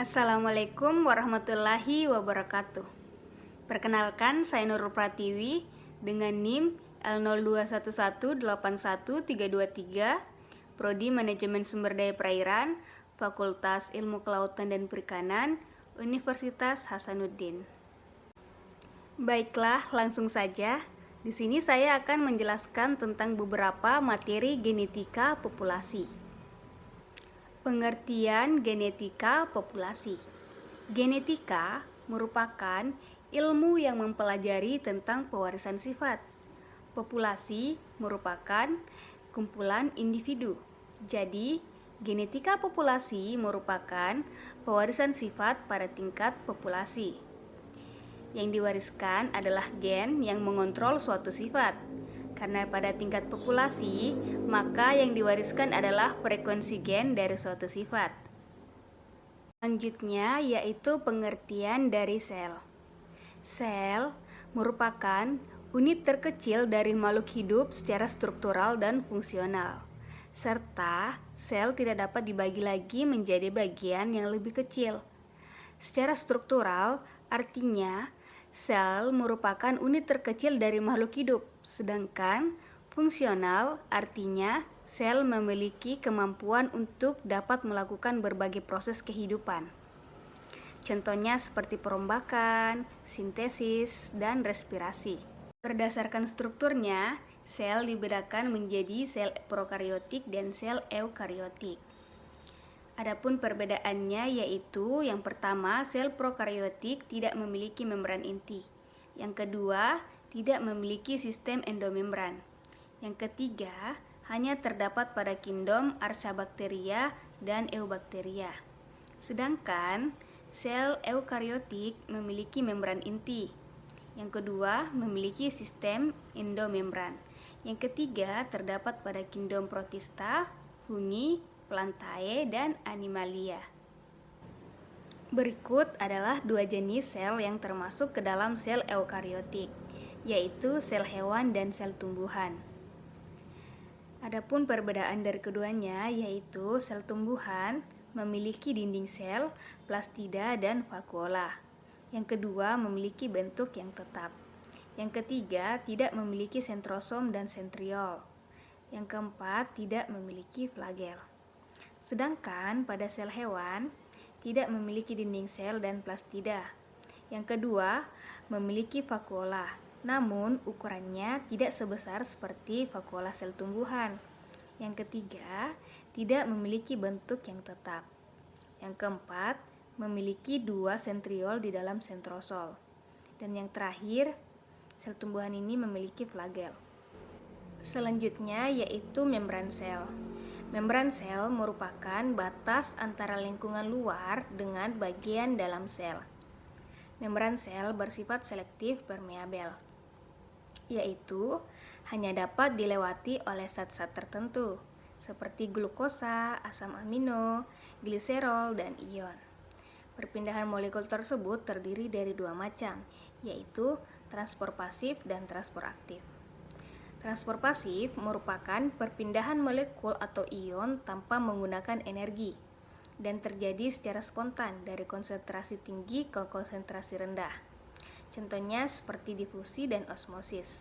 Assalamualaikum warahmatullahi wabarakatuh. Perkenalkan, saya Nurul Pratiwi dengan NIM L021181323, Prodi Manajemen Sumber Daya Perairan, Fakultas Ilmu Kelautan dan Perikanan, Universitas Hasanuddin. Baiklah, langsung saja. Di sini saya akan menjelaskan tentang beberapa materi genetika populasi. Pengertian genetika populasi. Genetika merupakan ilmu yang mempelajari tentang pewarisan sifat. Populasi merupakan kumpulan individu. Jadi, genetika populasi merupakan pewarisan sifat pada tingkat populasi. Yang diwariskan adalah gen yang mengontrol suatu sifat. Karena pada tingkat populasi, maka yang diwariskan adalah frekuensi gen dari suatu sifat. Selanjutnya yaitu pengertian dari sel. Sel merupakan unit terkecil dari makhluk hidup secara struktural dan fungsional. Serta sel tidak dapat dibagi lagi menjadi bagian yang lebih kecil. Secara struktural artinya sel merupakan unit terkecil dari makhluk hidup, sedangkan fungsional artinya sel memiliki kemampuan untuk dapat melakukan berbagai proses kehidupan. Contohnya seperti perombakan, sintesis, dan respirasi. Berdasarkan strukturnya, sel dibedakan menjadi sel prokariotik dan sel eukariotik. Adapun perbedaannya yaitu yang pertama, sel prokariotik tidak memiliki membran inti. Yang kedua, tidak memiliki sistem endomembran. Yang ketiga, hanya terdapat pada kingdom Archaebacteria dan Eubacteria. Sedangkan sel eukariotik memiliki membran inti. Yang kedua, memiliki sistem endomembran. Yang ketiga, terdapat pada kingdom Protista, Fungi, Plantae, dan Animalia. Berikut adalah dua jenis sel yang termasuk ke dalam sel eukariotik, yaitu sel hewan dan sel tumbuhan. Adapun perbedaan dari keduanya yaitu sel tumbuhan memiliki dinding sel, plastida, dan vakuola. Yang kedua memiliki bentuk yang tetap. Yang ketiga tidak memiliki sentrosom dan sentriol. Yang keempat tidak memiliki flagel. Sedangkan pada sel hewan tidak memiliki dinding sel dan plastida. Yang kedua memiliki vakuola, namun ukurannya tidak sebesar seperti vakuola sel tumbuhan. Yang ketiga tidak memiliki bentuk yang tetap. Yang keempat memiliki dua sentriol di dalam sentrosol. Dan yang terakhir, sel tumbuhan ini memiliki flagel. Selanjutnya yaitu membran sel. Membran sel merupakan batas antara lingkungan luar dengan bagian dalam sel. Membran sel bersifat selektif permeabel, yaitu hanya dapat dilewati oleh zat-zat tertentu seperti glukosa, asam amino, gliserol, dan ion. Perpindahan molekul tersebut terdiri dari dua macam, yaitu transport pasif dan transport aktif. Transport pasif merupakan perpindahan molekul atau ion tanpa menggunakan energi dan terjadi secara spontan dari konsentrasi tinggi ke konsentrasi rendah. Contohnya seperti difusi dan osmosis.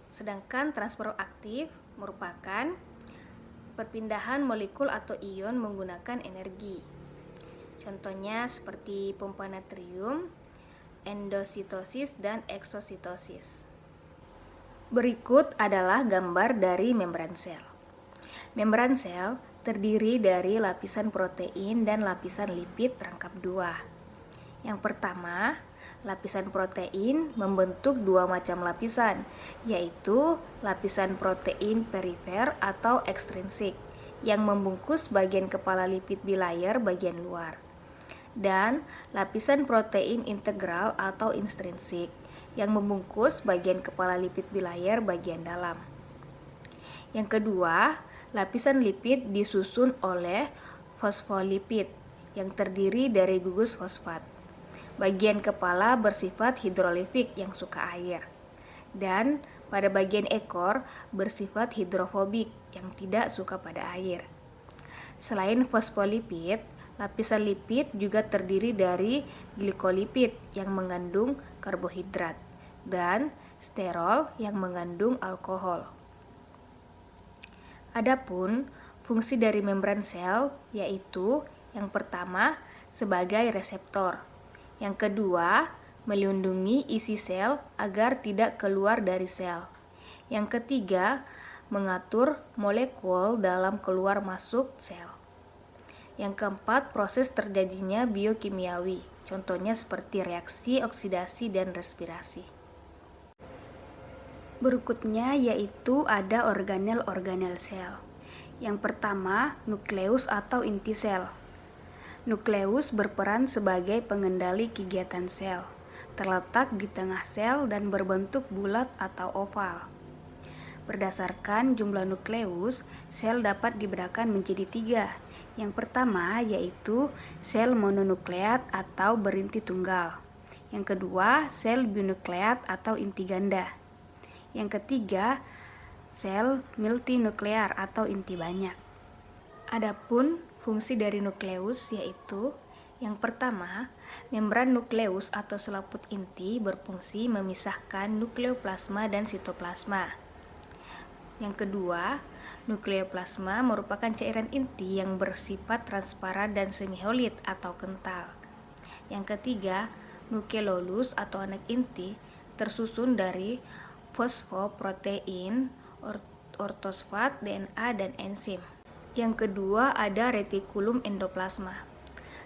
Sedangkan transport aktif merupakan perpindahan molekul atau ion menggunakan energi. Contohnya seperti pompa natrium, endositosis, dan eksositosis. Berikut adalah gambar dari membran sel. Membran sel terdiri dari lapisan protein dan lapisan lipid rangkap dua. Yang pertama, lapisan protein membentuk dua macam lapisan, yaitu lapisan protein perifer atau ekstrinsik yang membungkus bagian kepala lipid bilayer bagian luar, dan lapisan protein integral atau intrinsik yang membungkus bagian kepala lipid bilayer bagian dalam. Yang kedua, lapisan lipid disusun oleh fosfolipid yang terdiri dari gugus fosfat. Bagian kepala bersifat hidrolifik yang suka air, dan pada bagian ekor bersifat hidrofobik yang tidak suka pada air. Selain fosfolipid, Lapisan lipid juga terdiri dari glikolipid yang mengandung karbohidrat dan sterol yang mengandung alkohol. Adapun fungsi dari membran sel yaitu yang pertama sebagai reseptor, yang kedua melindungi isi sel agar tidak keluar dari sel, yang ketiga mengatur molekul dalam keluar masuk sel. Yang keempat, proses terjadinya biokimiawi, contohnya seperti reaksi, oksidasi, dan respirasi. Berikutnya yaitu ada organel-organel sel. Yang pertama, nukleus atau inti sel. Nukleus berperan sebagai pengendali kegiatan sel, terletak di tengah sel dan berbentuk bulat atau oval. Berdasarkan jumlah nukleus, sel dapat dibedakan menjadi 3. Yang pertama yaitu sel mononukleat atau berinti tunggal. Yang kedua, sel binukleat atau inti ganda. Yang ketiga, sel multinuklear atau inti banyak. Adapun fungsi dari nukleus yaitu yang pertama, membran nukleus atau selaput inti berfungsi memisahkan nukleoplasma dan sitoplasma. Yang kedua, nukleoplasma merupakan cairan inti yang bersifat transparan dan semisolid atau kental. Yang ketiga, nukleolus atau anak inti tersusun dari fosfoprotein, ortosfat, DNA, dan enzim. Yang kedua ada retikulum endoplasma.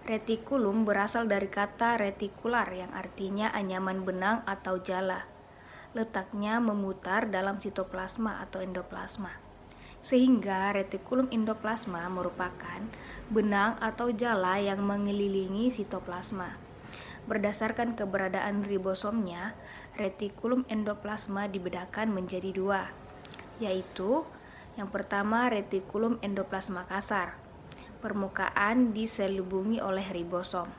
Retikulum berasal dari kata retikular yang artinya anyaman benang atau jala. Letaknya memutar dalam sitoplasma atau endoplasma. Sehingga retikulum endoplasma merupakan benang atau jala yang mengelilingi sitoplasma. Berdasarkan keberadaan ribosomnya, retikulum endoplasma dibedakan menjadi 2, yaitu yang pertama retikulum endoplasma kasar, permukaan diselubungi oleh ribosom.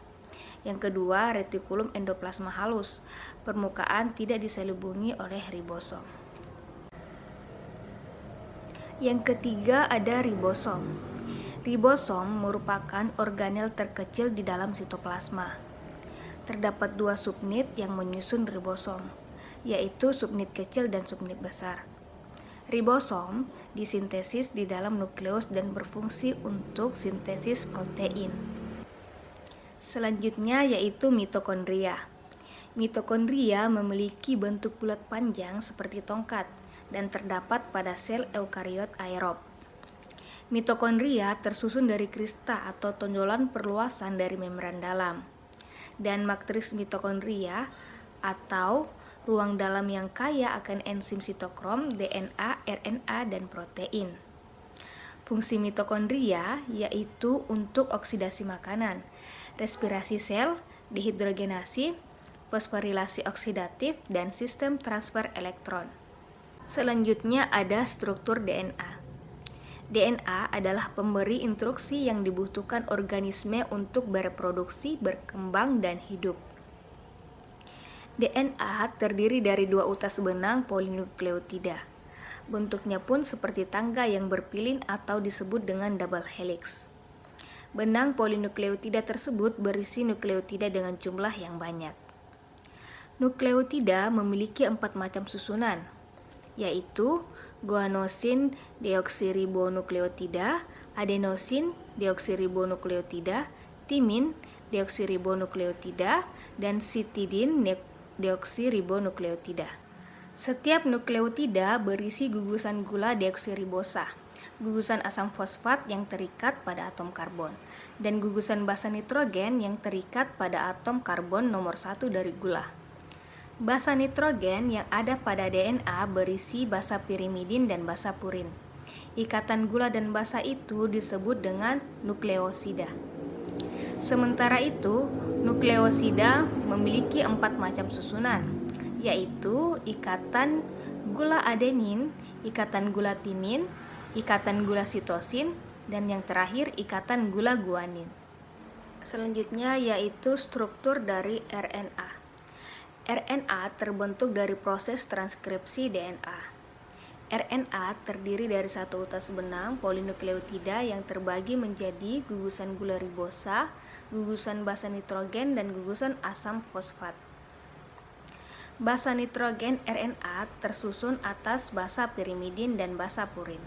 Yang kedua, retikulum endoplasma halus, permukaan tidak diselubungi oleh ribosom. Yang ketiga ada ribosom. Ribosom merupakan organel terkecil di dalam sitoplasma. Terdapat 2 subunit yang menyusun ribosom, yaitu subunit kecil dan subunit besar. Ribosom disintesis di dalam nukleus dan berfungsi untuk sintesis protein. Selanjutnya yaitu mitokondria. Mitokondria memiliki bentuk bulat panjang seperti tongkat dan terdapat pada sel eukariot aerob. Mitokondria tersusun dari krista atau tonjolan perluasan dari membran dalam, dan matriks mitokondria atau ruang dalam yang kaya akan enzim sitokrom, DNA, RNA, dan protein. Fungsi mitokondria yaitu untuk oksidasi makanan, respirasi sel, dehidrogenasi, fosforilasi oksidatif, dan sistem transfer elektron. Selanjutnya ada struktur DNA. DNA adalah pemberi instruksi yang dibutuhkan organisme untuk bereproduksi, berkembang, dan hidup. DNA terdiri dari 2 utas benang polinukleotida. Bentuknya pun seperti tangga yang berpilin atau disebut dengan double helix. Benang polinukleotida tersebut berisi nukleotida dengan jumlah yang banyak. Nukleotida memiliki 4 macam susunan, yaitu guanosin deoksiribonukleotida, adenosin deoksiribonukleotida, timin deoksiribonukleotida, dan sitidin deoksiribonukleotida. Setiap nukleotida berisi gugusan gula deoksiribosa, gugusan asam fosfat yang terikat pada atom karbon, dan gugusan basa nitrogen yang terikat pada atom karbon nomor 1 dari gula. Basa nitrogen yang ada pada DNA berisi basa pirimidin dan basa purin. Ikatan gula dan basa itu disebut dengan nukleosida. Sementara itu, nukleosida memiliki 4 macam susunan, yaitu ikatan gula adenin, ikatan gula timin, ikatan gula sitosin, dan yang terakhir ikatan gula guanin. Selanjutnya yaitu struktur dari RNA. RNA terbentuk dari proses transkripsi DNA. RNA terdiri dari satu utas benang polinukleotida yang terbagi menjadi gugusan gula ribosa, gugusan basa nitrogen, dan gugusan asam fosfat. Basa nitrogen RNA tersusun atas basa pirimidin dan basa purin.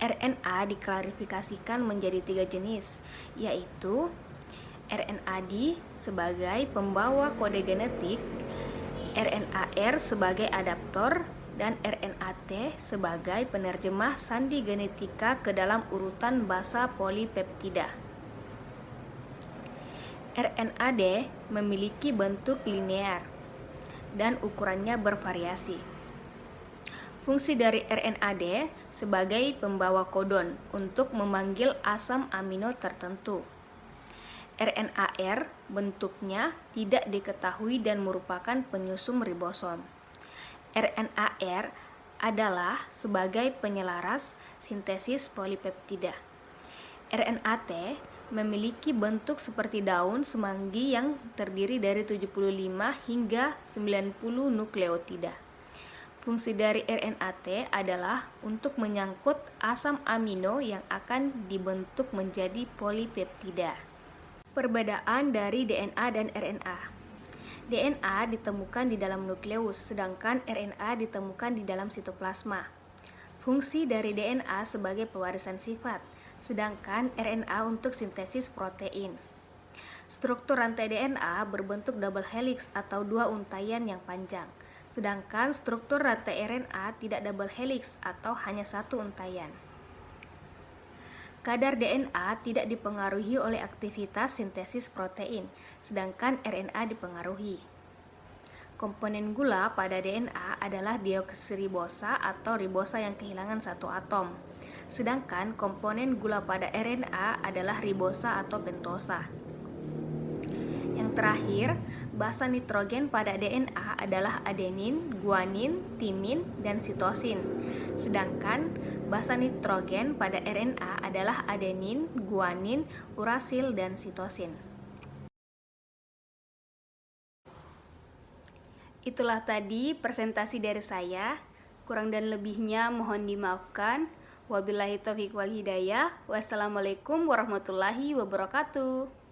RNA diklarifikasikan menjadi 3 jenis, yaitu RNAd sebagai pembawa kode genetik, RNAr sebagai adaptor, dan RNAt sebagai penerjemah sandi genetika ke dalam urutan basa polipeptida. RNAd memiliki bentuk linear dan ukurannya bervariasi. Fungsi dari RNAd sebagai pembawa kodon untuk memanggil asam amino tertentu. RNAr bentuknya tidak diketahui dan merupakan penyusun ribosom. RNAr adalah sebagai penyelaras sintesis polipeptida. RNAt memiliki bentuk seperti daun semanggi yang terdiri dari 75 hingga 90 nukleotida. Fungsi dari RNAt adalah untuk menyangkut asam amino yang akan dibentuk menjadi polipeptida. Perbedaan dari DNA dan RNA. DNA ditemukan di dalam nukleus, sedangkan RNA ditemukan di dalam sitoplasma. Fungsi dari DNA sebagai pewarisan sifat, sedangkan RNA untuk sintesis protein. Struktur rantai DNA berbentuk double helix atau 2 untaian yang panjang, sedangkan struktur rantai RNA tidak double helix atau hanya 1 untaian. Kadar DNA tidak dipengaruhi oleh aktivitas sintesis protein, sedangkan RNA dipengaruhi. Komponen gula pada DNA adalah deoksiribosa atau ribosa yang kehilangan satu atom, sedangkan komponen gula pada RNA adalah ribosa atau pentosa. Yang terakhir, basa nitrogen pada DNA adalah adenin, guanin, timin, dan sitosin, sedangkan basa nitrogen pada RNA adalah adenin, guanin, urasil, dan sitosin. Itulah tadi presentasi dari saya. Kurang dan lebihnya mohon dimaafkan. Wabillahi taufiq wal hidayah. Wassalamualaikum warahmatullahi wabarakatuh.